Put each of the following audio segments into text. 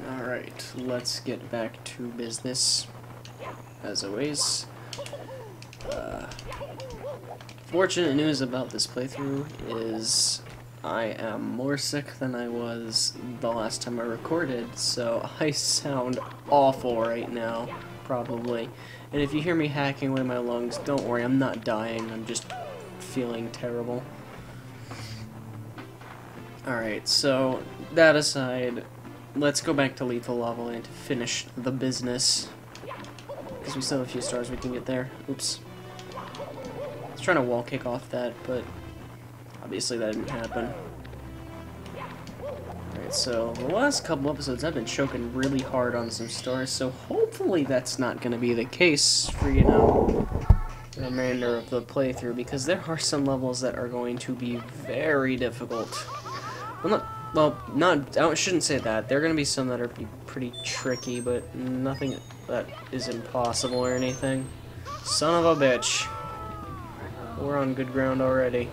Alright, let's get back to business, as always. Fortunate news about this playthrough is I am more sick than I was the last time I recorded, so I sound awful right now, probably. And if you hear me hacking away my lungs, don't worry, I'm not dying, I'm just feeling terrible. Alright, so that aside, let's go back to Lethal Lava Land to finish the business. Because we still have a few stars we can get there. Oops. I was trying to wall kick off that, but obviously that didn't happen. Alright, so the last couple episodes I've been choking really hard on some stars, so hopefully that's not going to be the case for, you know, the remainder of the playthrough, because there are some levels that are going to be very difficult. I shouldn't say that. There are going to be some that are pretty tricky, but nothing that is impossible or anything. Son of a bitch. We're on good ground already.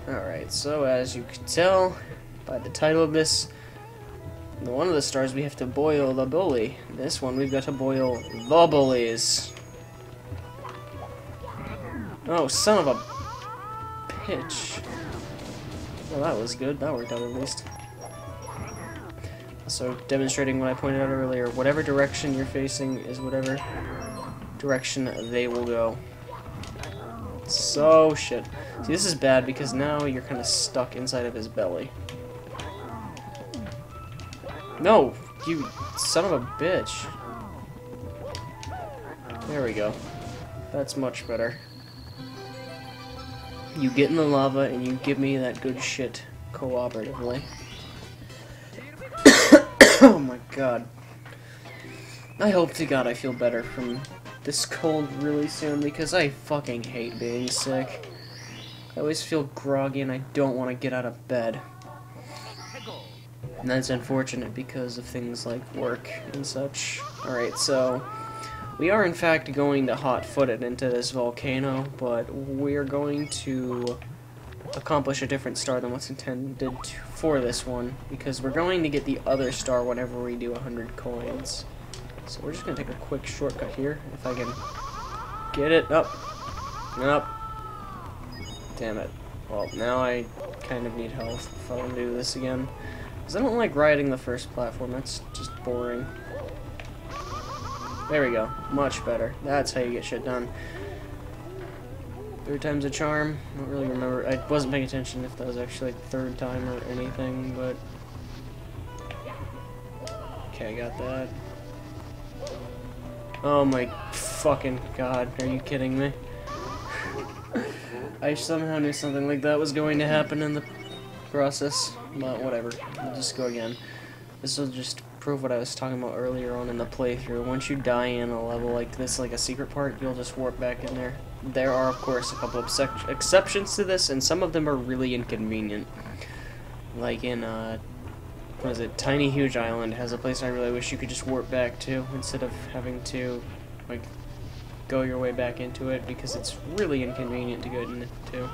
Alright, so as you can tell by the title of this, one of the stars we have to boil the bully. This one we've got to boil the bullies. Oh, son of a bitch. Well, that was good. That worked out at least. Also, demonstrating what I pointed out earlier, whatever direction you're facing is whatever direction they will go. So, shit. See, this is bad because now you're kind of stuck inside of his belly. No! You son of a bitch. There we go. That's much better. You get in the lava and you give me that good shit cooperatively. Oh my god. I hope to god I feel better from this cold really soon, because I fucking hate being sick. I always feel groggy and I don't want to get out of bed. And that's unfortunate because of things like work and such. Alright, so we are in fact going to hot-foot it into this volcano, but we're going to accomplish a different star than what's intended for this one, because we're going to get the other star whenever we do 100 coins. So we're just going to take a quick shortcut here, if I can get it up. Up. Damn it. Well, now I kind of need health if I want to do this again. Because I don't like riding the first platform, that's just boring. There we go. Much better. That's how you get shit done. Third time's a charm. I don't really remember. I wasn't paying attention if that was actually third time or anything, but... Okay, I got that. Oh my fucking god, are you kidding me? I somehow knew something like that was going to happen in the process, but whatever. We'll just go again. This will just prove what I was talking about earlier on in the playthrough. Once you die in a level like this, like a secret part, you'll just warp back in there. There are, of course, a couple of exceptions to this, and some of them are really inconvenient. Like in, what is it, Tiny Huge Island has a place I really wish you could just warp back to, instead of having to, like, go your way back into it, because it's really inconvenient to get into.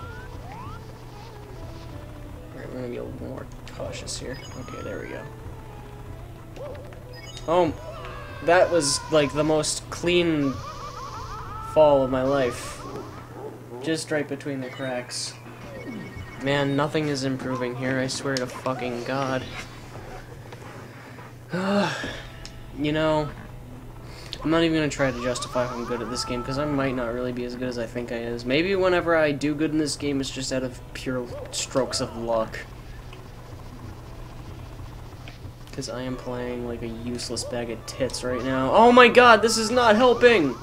Alright, we're gonna be a little more cautious here. Okay, there we go. Oh, that was like the most clean fall of my life. Just right between the cracks. Man, nothing is improving here, I swear to fucking god. You know, I'm not even gonna try to justify if I'm good at this game, because I might not really be as good as I think I is. Maybe whenever I do good in this game, it's just out of pure strokes of luck. Because I am playing like a useless bag of tits right now. Oh my god, this is not helping!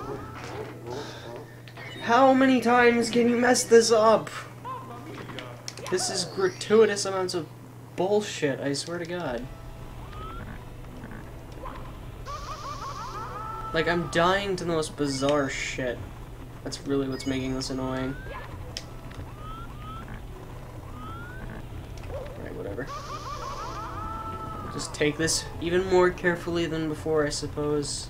How many times can you mess this up? This is gratuitous amounts of bullshit, I swear to god. Like, I'm dying to the most bizarre shit. That's really what's making this annoying. Alright, whatever. Just take this even more carefully than before, I suppose.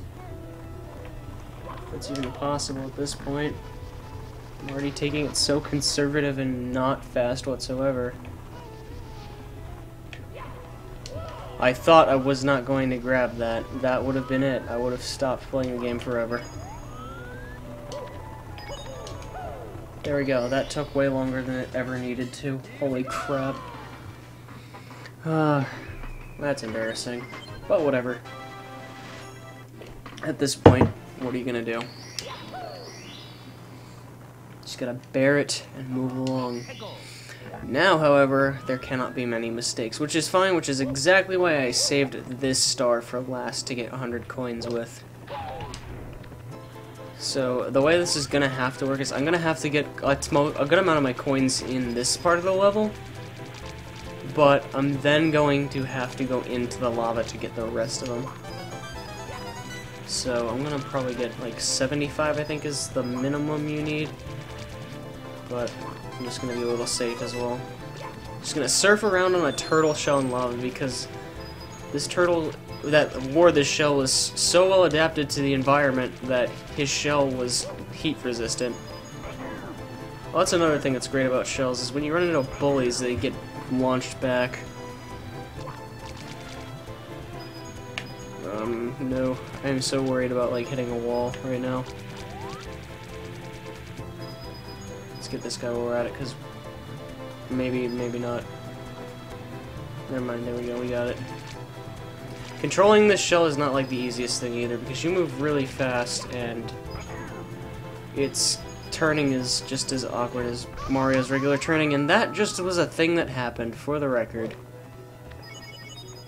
If that's even possible at this point. I'm already taking it so conservative and not fast whatsoever. I thought I was not going to grab that. That would have been it. I would have stopped playing the game forever. There we go. That took way longer than it ever needed to. Holy crap. That's embarrassing. But whatever. At this point, what are you gonna do? Just gotta bear it and move along. Now, however, there cannot be many mistakes, which is fine, which is exactly why I saved this star for last to get 100 coins with. So, the way this is gonna have to work is I'm gonna have to get a good amount of my coins in this part of the level, but I'm then going to have to go into the lava to get the rest of them. So, I'm gonna probably get like 75, I think, is the minimum you need. But I'm just gonna be a little safe as well. Just gonna surf around on a turtle shell in lava because this turtle that wore this shell was so well adapted to the environment that his shell was heat resistant. Well, that's another thing that's great about shells is when you run into bullies, they get launched back. No, I'm so worried about like hitting a wall right now. Get this guy while we're at it, because maybe not. Never mind, there we go, we got it. Controlling this shell is not like the easiest thing either, because you move really fast, and its turning is just as awkward as Mario's regular turning, and that just was a thing that happened, for the record.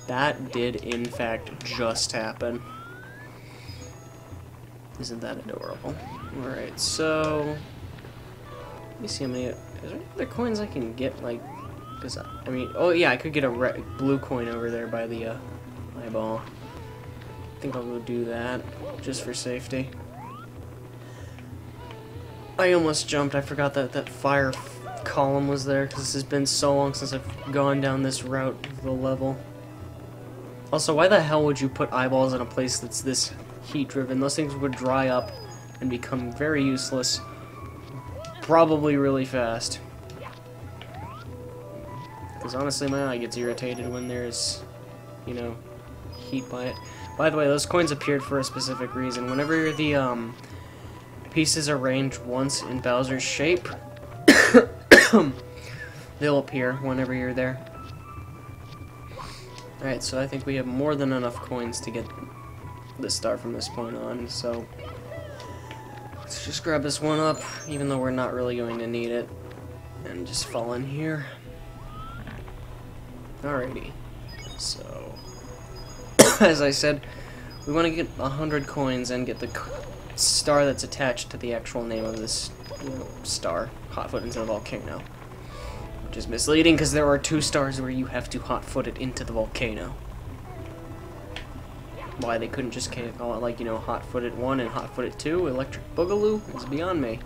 That did, in fact, just happen. Isn't that adorable? Alright, so... let me see how many... is there any other coins I can get, like... because, I mean... oh, yeah, I could get a blue coin over there by the, eyeball. I think I'll go do that, just for safety. I almost jumped. I forgot that that fire column was there, because this has been so long since I've gone down this route of the level. Also, why the hell would you put eyeballs in a place that's this heat-driven? Those things would dry up and become very useless. Probably really fast. Because honestly, my eye gets irritated when there's, you know, heat by it. By the way, those coins appeared for a specific reason. Whenever the pieces are arranged once in Bowser's shape, they'll appear whenever you're there. Alright, so I think we have more than enough coins to get the star from this point on, so... let's just grab this one up, even though we're not really going to need it, and just fall in here. Alrighty, so, as I said, we want to get 100 coins and get the star that's attached to the actual name of this, you know, star, hot-foot into the volcano. Which is misleading, because there are 2 stars where you have to hot-foot it into the volcano. Why they couldn't just call it, like, you know, hot-footed 1 and hot-footed 2, electric boogaloo, is beyond me.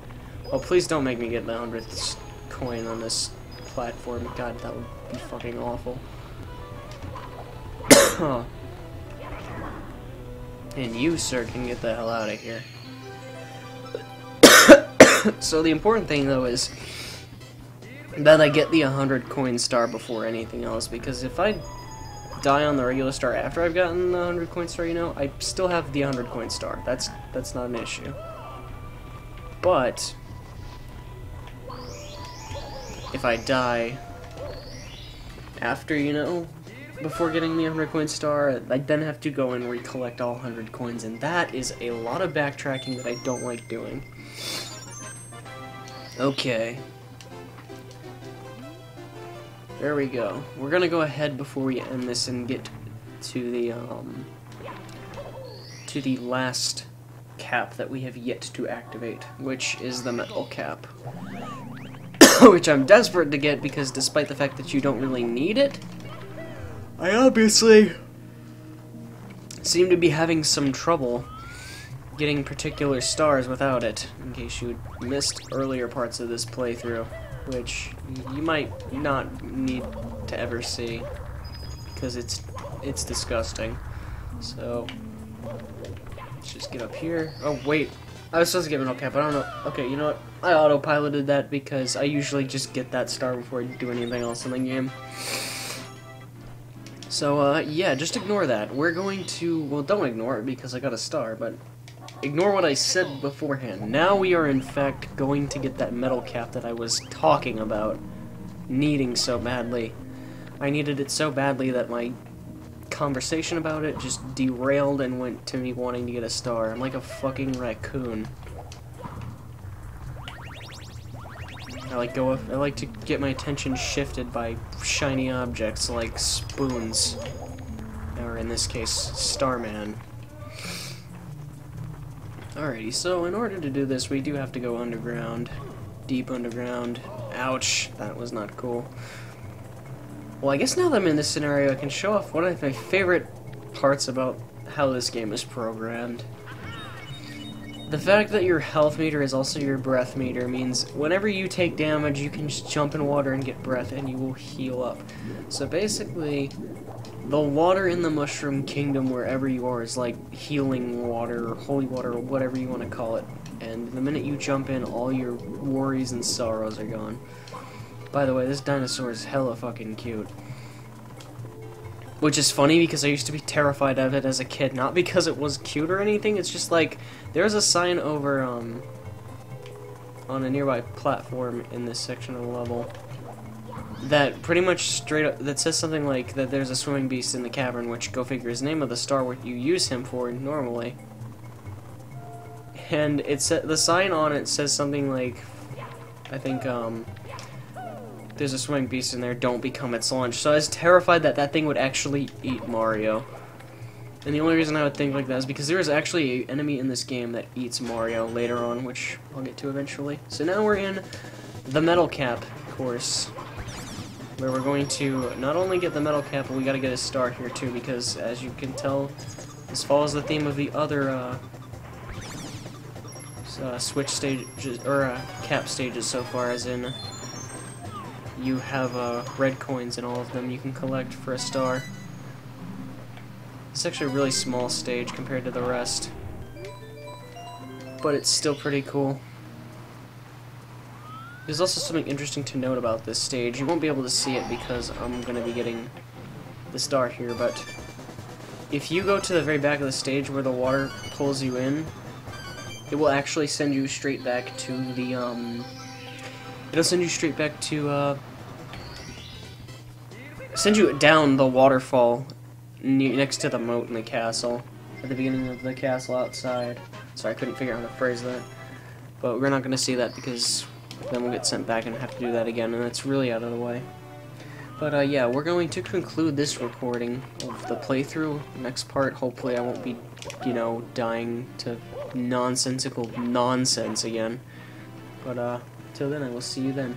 Oh, please don't make me get the 100th coin on this platform. God, that would be fucking awful. And you, sir, can get the hell out of here. So the important thing, though, is that I get the 100 coin star before anything else, because if I die on the regular star after I've gotten the 100 coin star, you know, I still have the 100 coin star. That's not an issue. But if I die after, you know, before getting the 100 coin star, I then have to go and recollect all 100 coins, and that is a lot of backtracking that I don't like doing. Okay. There we go. We're gonna go ahead before we end this and get to the last cap that we have yet to activate, which is the metal cap. Which I'm desperate to get, because despite the fact that you don't really need it, I obviously seem to be having some trouble getting particular stars without it, in case you missed earlier parts of this playthrough, which you might not need to ever see, because it's disgusting. So, let's just get up here. Oh, wait. I was supposed to get metal cap, I don't know. Okay, you know what? I autopiloted that because I usually just get that star before I do anything else in the game. So, yeah, just ignore that. We're going to... Well, don't ignore it because I got a star, but... Ignore what I said beforehand. Now we are, in fact, going to get that metal cap that I was talking about. Needing so badly. I needed it so badly that my conversation about it just derailed and went to me wanting to get a star. I'm like a fucking raccoon. I like to get my attention shifted by shiny objects like spoons. Or in this case, Starman. Alrighty, so in order to do this, we do have to go underground. Deep underground. Ouch, that was not cool. Well, I guess now that I'm in this scenario, I can show off one of my favorite parts about how this game is programmed. The fact that your health meter is also your breath meter means whenever you take damage, you can just jump in water and get breath, and you will heal up. So basically, the water in the Mushroom Kingdom, wherever you are, is like healing water, or holy water, or whatever you want to call it. And the minute you jump in, all your worries and sorrows are gone. By the way, this dinosaur is hella fucking cute. Which is funny because I used to be terrified of it as a kid. Not because it was cute or anything, it's just like, there's a sign over, on a nearby platform in this section of the level that pretty much straight up, that says something like that there's a swimming beast in the cavern, which, go figure, is the name of the star what you use him for normally. And the sign on it says something like, I think, there's a swimming beast in there, don't become its lunch. So I was terrified that that thing would actually eat Mario. And the only reason I would think like that is because there is actually an enemy in this game that eats Mario later on, which I'll get to eventually. So now we're in the metal cap course, where we're going to not only get the metal cap, but we gotta get a star here too, because as you can tell, this follows the theme of the other switch stages, or cap stages so far, as in you have red coins in all of them you can collect for a star. It's actually a really small stage compared to the rest, but it's still pretty cool. There's also something interesting to note about this stage. You won't be able to see it because I'm going to be getting the star here, but if you go to the very back of the stage where the water pulls you in, it will actually send you straight back to the, it'll send you straight back to, send you down the waterfall next to the moat in the castle, at the beginning of the castle outside. Sorry, I couldn't figure out how to phrase that. But we're not going to see that because then we'll get sent back and have to do that again, and it's really out of the way. But yeah, we're going to conclude this recording of the playthrough. Next part, hopefully I won't be, you know, dying to nonsensical nonsense again. But till then, I will see you then.